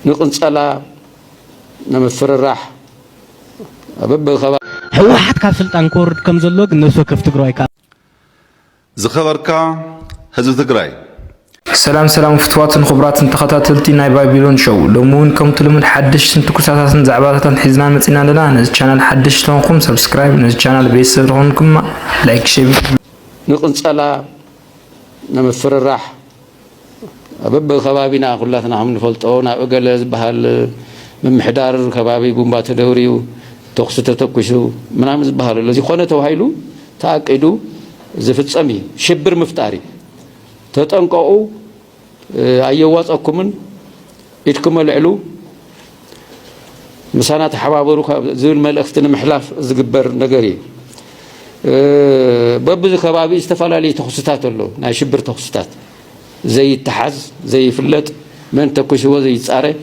نقنصلا نمفرراح أبب خبا هو حد كاب سلطان كورد كم زلوج الناس وكيف تقرأي كا زخبركا هزو تقرأي سلام فتوات خبرات تخطاتلتي ناي بابلون شو لمون كم تلمون حدش تكوسات زعبات حزنا متنا لنا نز channel حدش تونكم سبسكرايب نز channel بيسر هونكم لايك شير نقنصلا نمفرراح أبب خبابنا كلاتنا هم نفلطونا أجلس بحال من محدار خبابي بومبات دوريو تقصت تكوشو منامز بحال الذي خونه توهيلو تأكيدو زفت سامي شبر مفتاري تتنقعو أيوات أكمن إتكمل علو مسانات حبابرو زول ملأختنا محلاف زقبر نجاري ببز خبابي استفعلالي تخصتات له ناي شبر تخصتات زي التحز زي فلت من تكوشو زي تصاري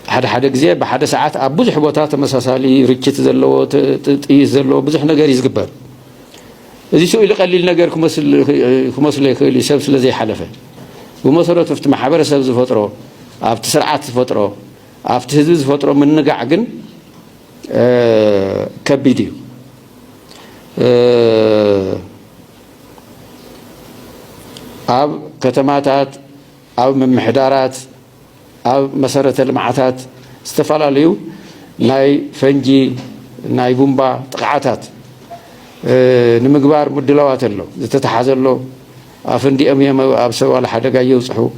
حدا غزي بحدا ساعات ابوزح بوتات مساسالي ركيت زلو تطيز زلو بزح نجار يزقبر اذا سو الى قليل نجار كمسل يخلي سب سلازي حلفه ومسرت فت محبر سب زفطرو افت سرعات زفطرو افت حزب زفطرو من نقع جن كبيدي أب كتماتات أو من محدارات أو مسارة المعاتات استفعل ليو ناي فنجي ناي بومبا تقعاتات نمقبار مدلوات له تتحازل له أفندي أمي أبسوا على حدا جاي يوصحوا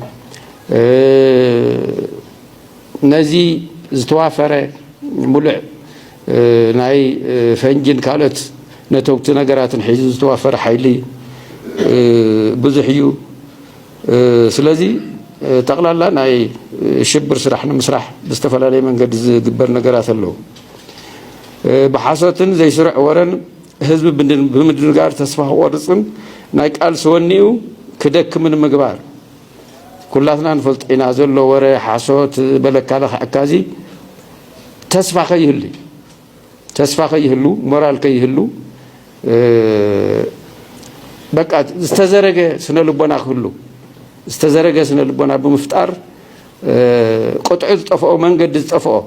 نزي زتوافر ملع ناي فنجين كالت نتوقت نجارات حيز زتوافر حيلي بزحيو سلازي تقلالا ناي شبر سرحنا مسرح باستفلالي من قد زقبر نجارات له بحاسة زي سرع ورن حزب بمدن قار تصفح ورصن نايك قال سونيو كدك من مقبار كلاتنا نفلت إنازل له ورا حاسوت بلك على حكازي تصفح يهلي تصفح يهلو مورال كيهلو بقى استزرق سنة لبنا كله استزرق سنة لبنا بمفتار قطع طفقوا من قد طفقوا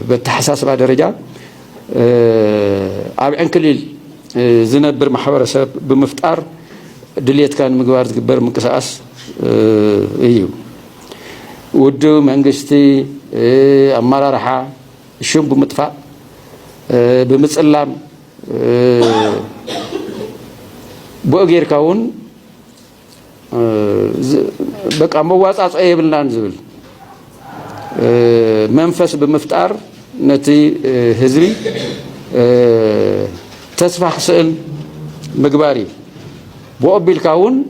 بالتحساس بعد رجع أبعن كليل زنبر محاورة سب بمفتار دليت كان مقبار تقبر مقصاص ايو ودو منقشتي أمارا رحا شوم بمطفى بمتصلام بوغير كون بقى مواصاص ايبلنا نزبل منفس بمفتار نتي هزري تسفح سئل مقباري بوقبل كون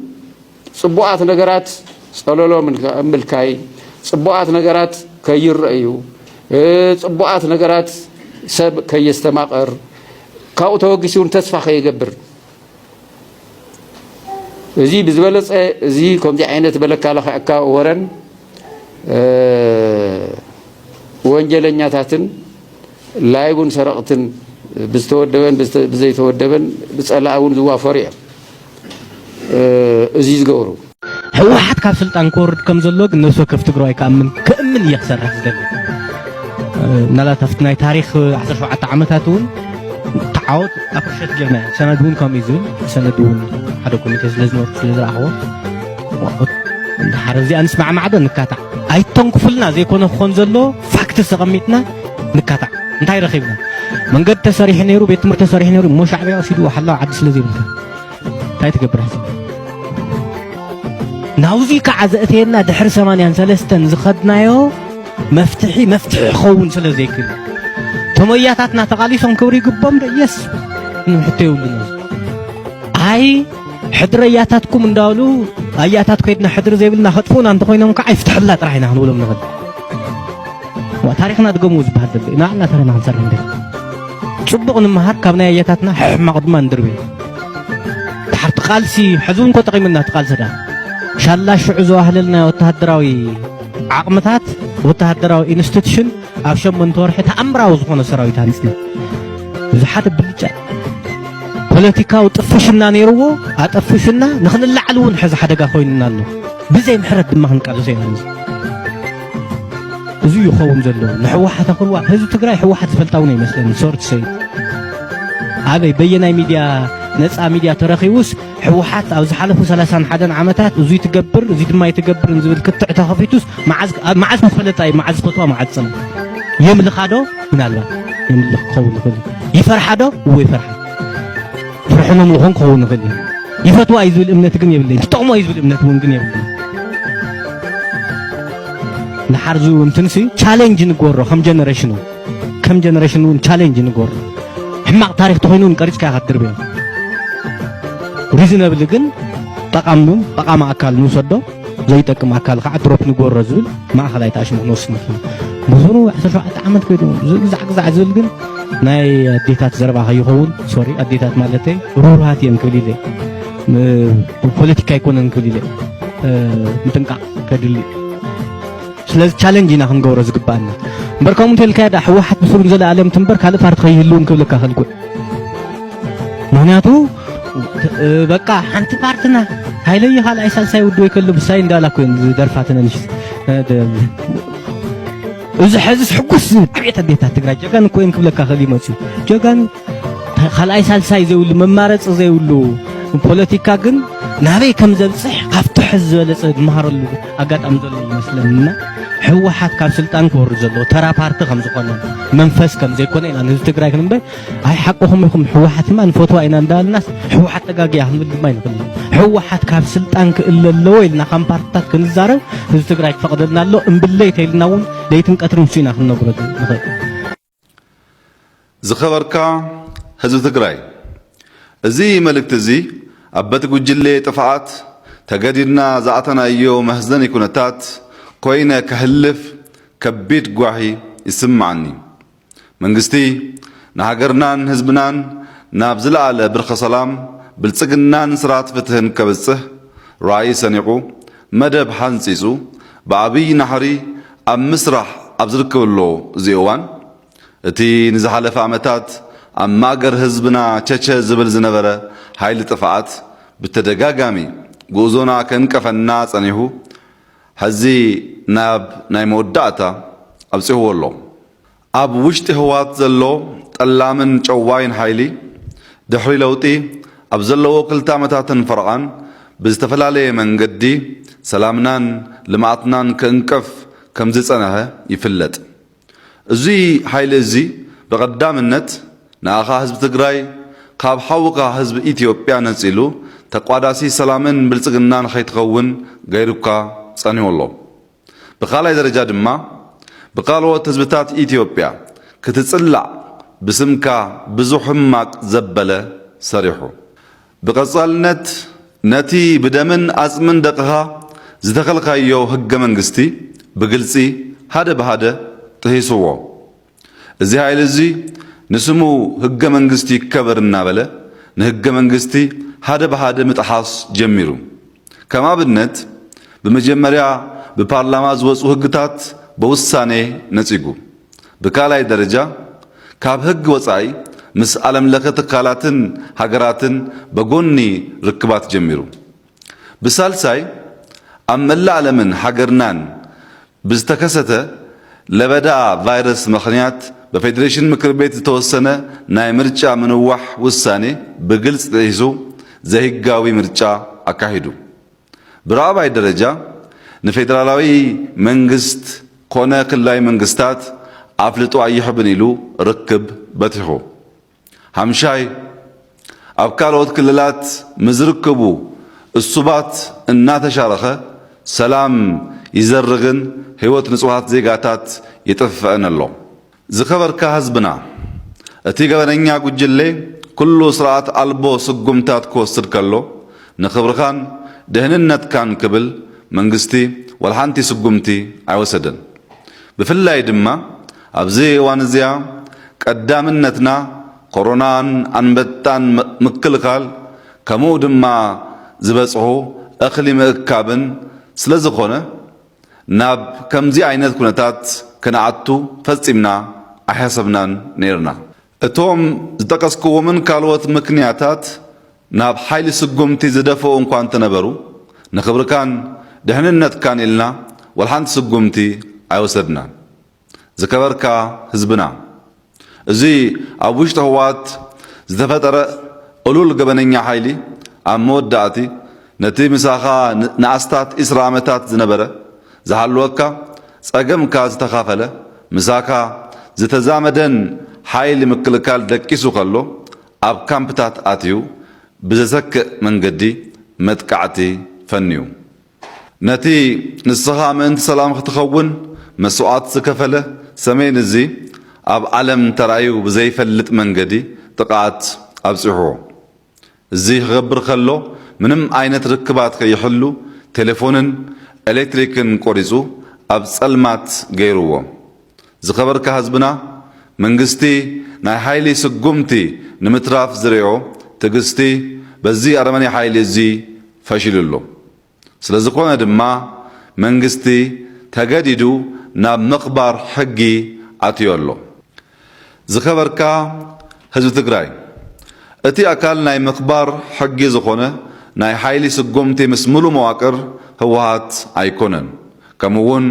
صبوعات نقرات صلولو من ملكاي صبوعات نقرات كيرأيو صبوعات نقرات سب كيستماقر كاو توقسون تسفح يقبر زي بزبلص زي كم دي عينت بلك على خاكا ورن ወንጀለኛታትን ላይቡን ሰረቅትን ብስተወደበን ብዘይተወደበን ብጸላውን ዝዋፈርያ እዚ ዝገብሩ ህወሓት ካብ ስልጣን ኮርድ ከም ዘሎ ግን ነሱ ከፍ ትግራይ ከምን ይኽሰርሕ ዝደለ ናላታፍት ናይ ታሪክ 17 ዓመታት እውን تعود أكشت جماعة سندون كم يزول سندون هذا كوميتي لازم نزرعه حرزي أنسمع معدن نكاتع أي تنقفلنا زي كنا خنزلو فاكت سقمتنا نكاتع انتهي رخيبنا من قد تسريح نيرو بيت مر تسريح نيرو مو شعبي أسيدو حلا عدس لازم انتهي تكبر حسن ناوزي كعزقتنا دحر 83 زخدنا يو مفتحي خون سلازي كده تمياتاتنا تقاليسهم كوري قبام رئيس نحتيو لنا اي حدرياتاتكم اندالو اياتاتكم يدنا حدر زي بلنا خطفونا انت خوينا مكا يفتح الله تراحينا هنقولهم نغد وتاريخنا تقوموز بهذا إنا عنا ترى نحصر عندك صبغ نمهات كابنا اياتاتنا حما قدما ندربي تحت قالسي حزون كو تقيمنا تقال سدا شالا شعزو اهلنا وتهدراوي عقمتات وتهدراوي انستيتيوشن أبشم من تورح تأمره وزخون سراوي تانسنا زحات بلجة بوليتيكا وتفشنا نيرو أتفشنا نخل اللعلون حز حدا خويننا له بزي محرد دماغن قالوا زي هنز እዙ ይኸውን ዘሎ ንሕወሓት ኣኽርዋ ህዝቢ ትግራይ ሕወሓት ዝፈልጣውን ይመስለኒ ሶርት ሰይድ ኣበይ በየናይ ሚድያ ነፃ ሚድያ ተረኺቡስ ሕወሓት ኣብ ዝሓለፉ 31 ዓመታት እዙይ ትገብር እዙይ ድማ ይትገብር ዝብል ክትዕ ተኸፊቱስ መዓዝ ምትፈለጣ መዓዝ ፈትዋ መዓዝ ፅና የምልኻዶ ምናልባት የምልኽ ክኸውን ይኽእል ይፈርሓዶ ወይ ፈርሓ ፍርሕኖም ልኾን ክኸውን ይኽእል ይፈትዋ እዩ ዝብል እምነት ግን የብለኝ ትጠቕሞ እዩ ዝብል እምነት እውን ግን የብለኝ ንሓርዙ እንትንሲ ቻሌንጅ ንጎሮ ከም ጀነሬሽን እውን ቻሌንጅ ንጎሮ ሕማቕ ታሪክ ተኾይኑን ቀሪፅካ ያኸትድርበ ሪዝነብል ግን ጠቃሚ ኣካል ንውሰዶ ዘይጠቅም ኣካል ከዓ ድሮፕ ንጎሮ ዝብል ማእኸላይ ተኣሽሙ ክንወስድ ንኽእል ምሁሩ 17 ዓመት ከይዱ ግዛዕ ዝብል ግን ናይ ኣዴታት ዘረባ ከይኸውን ሶሪ ኣዴታት ማለተይ ሩሩሃት እየን ክብል ኢለ ፖለቲካ ኣይኮነን ክብል ኢለ ምጥንቃቕ ከድሊ ስለዚ ቻሌንጅ ኢና ክንገብሮ ዝግባአና እምበር ከምኡ እንተኢልካ ሕወሓት ብስሩን ዘለኣለም ትንበር ካልእ ፓርቲ ከይህልውን ክብለካ ኽእልኩ ምክንያቱ በቃ ሓንቲ ፓርቲና ሃይለየ ካልኣይ ሳልሳይ ውድቦ ይከሉ ብሳይ እንዳላ ኮይን ዝደርፋትነንሽ እዚ ሕዝስ ሕጉስ ዕብየት ኣዴታት ትግራይ ጀጋን ኮይን ክብለካ ኽእል ይመፅዩ ጀጋን ካልኣይ ሳልሳይ ዘይብሉ መማረፂ ዘይብሉ ፖለቲካ ግን ናበይ ከም ዘብፅሕ ካብቲ ሕዝ ዝበለፀ ዝመሃረሉ ኣጋጣሚ ዘሎ ይመስለኒና ሕወሓት ካብ ስልጣን ክወርድ ዘሎ ተራ ፓርቲ ከም ዝኾነ መንፈስ ከም ዘይኮነ ኢና ንህዝቢ ትግራይ ክንበይ ኣይ ሓቅኹም ኢኹም ሕወሓትማ ንፈትዋ ኢና እንዳልናስ ሕወሓት ተጋግያ ክንብል ድማ ይንኽእል ሕወሓት ካብ ስልጣን ክእለ ኣለዎ ኢልና ከም ፓርቲታት ክንዛረብ ህዝቢ ትግራይ ክፈቅደልና ኣሎ እምብለይ ተይልና እውን ለይትን ቀትርን እሱ ኢና ክንነግሮ ንኽእል ዝኸበርካ ህዝቢ ትግራይ እዚ መልእክቲ እዚ ኣብ በቲ ጉጅለ ጥፍዓት ተገዲድና ዝኣተናዮ መህዘኒ ኩነታት ኮይነ ከህልፍ ከቢድ ጓሂ ይስምዓኒ መንግስቲ ንሃገርናን ህዝብናን ናብ ዝለዓለ ብርኸ ሰላም ብልጽግናን ስርዓት ፍትህን ከብጽሕ ራእይ ሰኒቑ መደብ ሓንፂፁ ብዓብይ ናሕሪ ኣብ ምስራሕ ኣብ ዝርከበሎ እዚ እዋን እቲ ንዝሓለፈ ዓመታት ኣብ ማእገር ህዝብና ቸቸ ዝብል ዝነበረ ሃይሊ ጥፍዓት ብተደጋጋሚ ጉዕዞና ከንቀፈና ጸኒሑ ሕዚ ናብ ናይ መወዳእታ ኣብፅሕዎ ኣሎ ኣብ ውሽጢ ህወሓት ዘሎ ጠላምን ጨዋይን ሃይሊ ድሕሪ ለውጢ ኣብ ዘለዎ 2 ዓመታትን ፈርቓን ብዝተፈላለየ መንገዲ ሰላምናን ልምዓትናን ከንቀፍ ከም ዝጸንሐ ይፍለጥ እዚ ሃይሊ እዚ ብቐዳምነት ንኣኻ ህዝቢ ትግራይ ካብ ሓውካ ህዝቢ ኢትዮጵያ ነፂሉ ተቋዳሲ ሰላምን ብልጽግናን ከይትኸውን ገይሩካ ጸኒሑ ኣሎ ብኻልኣይ ደረጃ ድማ ብካልኦት ህዝብታት ኢትዮጵያ ክትጽላዕ ብስምካ ብዙሕ ሕማቅ ዘበለ ሰሪሑ ብቐጻልነት ነቲ ብደምን ኣጽምን ደቅኻ ዝተኸልካዮ ህገ መንግስቲ ብግልፂ ሓደ ብሃደ ጥሂስዎ እዚ ሃይሊ እዚ ንስሙ ህገ መንግስቲ ይከበር እናበለ ንህገ መንግስቲ ሓደ ብሃደ ምጥሓስ ጀሚሩ ከም ኣብነት በመጀመሪያ በፓርላማ ዝወፁ ህግታት በውሳኔ ነፂጉ በካላይ ደረጃ ካብ ህግ ወፃይ ምስ ዓለም ለኸ ትካላትን ሃገራትን በጎኒ ርክባት ጀሚሩ ብሳልሳይ ኣብ መላእ ዓለምን ሃገርናን ብዝተከሰተ ለበዳ ቫይረስ ምኽንያት በፌዴሬሽን ምክር ቤት ዝተወሰነ ናይ ምርጫ ምንዋሕ ውሳኔ በግልጽ ጥሒሱ ዘይህጋዊ ምርጫ አካሂዱ ብራባይ ደረጃ ንፌደራላዊ መንግስት ኮነ ክልላዊ መንግስታት አፍልጦ አይሕብን ኢሉ ርክብ በትሑ ሃምሻይ ኣብ ካልኦት ክልላት ምዝርክቡ እሱባት እናተሻረኸ ሰላም ይዘርግን ህይወት ንጹሃት ዜጋታት ይጥፍዕን ኣሎ ዝኸበርካ ህዝብና እቲ ገበነኛ ጉጅሌ ኩሉ ስርዓት አልቦ ስጉምታት ክወስድ ከሎ ንኽብርኻን ደህንነትካን ክብል መንግስቲ ወልሓንቲ ስጉምቲ አይወሰደን ብፍላይ ድማ ኣብዚ እዋን እዚያ ቀዳምነትና ኮሮናን አንበጣን ምክልኻል ከምኡ ድማ ዝበጽሑ እኽሊ ምእካብን ስለዝኾነ ናብ ከምዚ ዓይነት ኩነታት ከነዓቱ ፈጺምና ኣሕሰብናን ነርና እቶም ዝጠቀስክዎምን ካልኦት ምክንያታት ናብ ሓይሊ ስጉምቲ ዝደፈኡ እንኳን ተነበሩ ንኽብርካን ደህንነትካን ኢልና ወልሓንቲ ስጉምቲ ኣይወሰድናን ዝከበርካ ህዝብና እዚ ኣብ ውሽጢ ህወሓት ዝተፈጠረ ቁሉል ገበነኛ ሓይሊ ኣብ መወዳእቲ ነቲ ምሳኻ ንኣስታት 20 ዓመታት ዝነበረ ዝሃልወካ ጸገምካ ዝተኻፈለ ምሳኻ ዝተዛመደን ሓይሊ ምክልካል ደቂሱ ከሎ ኣብ ካምፕታት ኣትዩ ብዘሰክእ መንገዲ መጥቃዕቲ ፈንዩ ነቲ ንስኻ ምእንቲ ሰላም ክትኸውን መስዋዕት ዝከፈለ ሰሜን እዚ ኣብ ዓለም ተራእዩ ብዘይፈልጥ መንገዲ ጥቃት ኣብጽሕዎ እዚ ክገብር ከሎ ምንም ዓይነት ርክባት ከይሕሉ ቴሌፎንን ኤሌክትሪክን ቆሪጹ ኣብ ጸልማት ገይርዎ ዝኸበርካ ህዝብና መንግስቲ ናይ ሓይሊ ስጉምቲ ንምትራፍ ዝርዮ ትግስቲ በዚ ኣረመኔ ሓይሊ እዚ ፈሽሉሎ ስለዝኾነ ድማ መንግስቲ ተገዲዱ ናብ ምኽባር ሕጊ ኣትዮ ዝኸበርካ ህዝቢ ትግራይ እቲ ኣካል ናይ ምኽባር ሕጊ ዝኾነ ናይ ሓይሊ ስጉምቲ ምስ ሙሉ መዋቅር ህወሓት ኣይኮነን ከምኡውን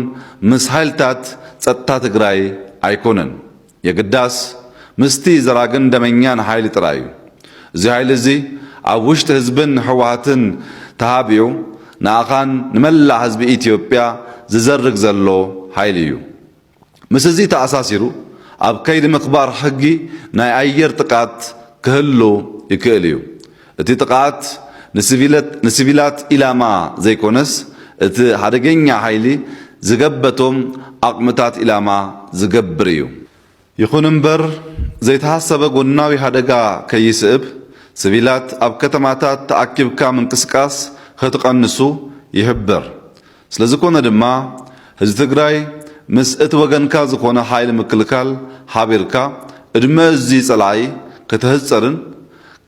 ምስ ሓይልታት ጸጥታ ትግራይ ኣይኮነን የግዳስ ምስቲ ዘራግን ደመኛን ሓይሊ ጥራይ እዩ እዚ ሓይሊ እዚ ኣብ ውሽጢ ህዝብን ህወሓትን ተሃቢዩ ንኣኻን ንመላእ ህዝቢ ኢትዮጵያ ዝዘርግ ዘሎ ሓይሊ እዩ ምስ እዚ ተኣሳሲሩ ኣብ ከይዲ ምኽባር ሕጊ ናይ ኣየር ጥቃት ክህሉ ይክእል እዩ እቲ ጥቃት ንሲቪላት ኢላማ ዘይኮነስ እቲ ሓደገኛ ሓይሊ ዝገበቶም ኣቕምታት ኢላማ ዝገብር እዩ ይኹን እምበር ዘይተሓሰበ ጎናዊ ሓደጋ ከይስዕብ ሲቪላት ኣብ ከተማታት ተኣኪብካ ምንቅስቃስ ክትቀንሱ ይሕበር ስለዝኾነ ድማ ህዝቢ ትግራይ ምስ እቲ ወገንካ ዝኾነ ሓይሊ ምክልካል ሓቢርካ ዕድመ እዚ ጸላኢ ክትህፀርን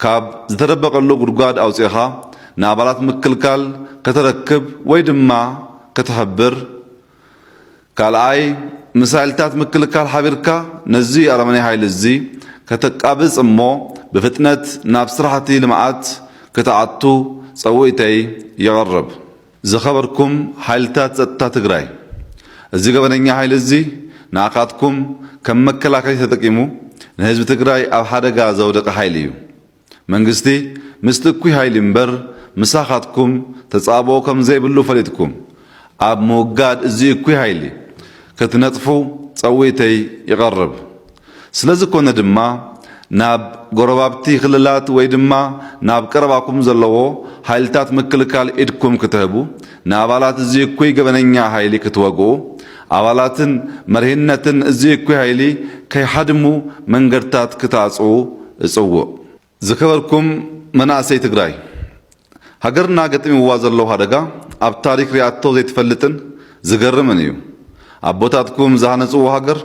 ካብ ዝተደበቐሉ ጉድጓድ ኣውፂኻ ንኣባላት ምክልካል ከተረክብ ወይ ድማ ክትሕብር ካልኣይ ምስ ሓይልታት ምክልካል ሓቢርካ ነዚ ኣረመኔ ሓይሊ እዚ ከተቃብጽ እሞ ብፍጥነት ናብ ስራሕቲ ልምዓት ክትኣቱ ጸውኢተይ ይቐርብ ዝኸበርኩም ሓይልታት ጸጥታ ትግራይ እዚ ገበነኛ ሓይሊ እዚ ንኣኻትኩም ከም መከላከሊ ተጠቂሙ ንህዝቢ ትግራይ ኣብ ሓደጋ ዘውደቀ ሓይሊ እዩ መንግስቲ ምስቲ እኩይ ሓይሊ እምበር ምሳኻትኩም ተጻብኦ ከም ዘይብሉ ፈሊጥኩም ኣብ ምውጋድ እዚ እኩይ ሓይሊ ክትነጥፉ ጸውኢተይ ይቐርብ ስለዝኮነ ድማ ናብ ጎረባብቲ ክልላት ወይ ድማ ናብ ቀረባኩም ዘለዎ ሓይልታት ምክልካል ኢድኩም ክትህቡ ንኣባላት እዚ እኩይ ገበነኛ ሓይሊ ክትወግኡ ኣባላትን መርሂነትን እዚ እኩይ ሓይሊ ከይሓድሙ መንገድታት ክታጽኡ እጽውዕ ዝከበርኩም መናእሰይ ትግራይ ሃገርና ገጥምዋ ዘሎ ሓደጋ ኣብ ታሪክ ሪኣቶ ዘይትፈልጥን ዝገርምን እዩ ኣቦታትኩም ዝሃነጽዎ ሃገር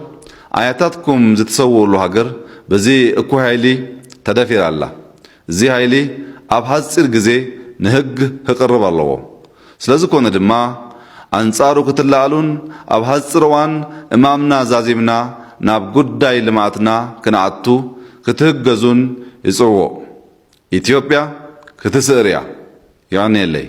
ኣያታትኩም ዝተሰውሉ ሃገር በዚ እኩይ ሓይሊ ተደፊራ ኣላ እዚ ሓይሊ ኣብ ሓፂር ግዜ ንህግ ክቅርብ ኣለዎ ስለዝኮነ ድማ ኣንጻሩ ክትለኣሉን ኣብ ሓፂር እዋን እማምና ዛዚምና ናብ ጉዳይ ልምዓትና ክንኣቱ ክትህገዙን ይጽውዕ ኢትዮጵያ ክትስዕር እያ ይቀኒየለይ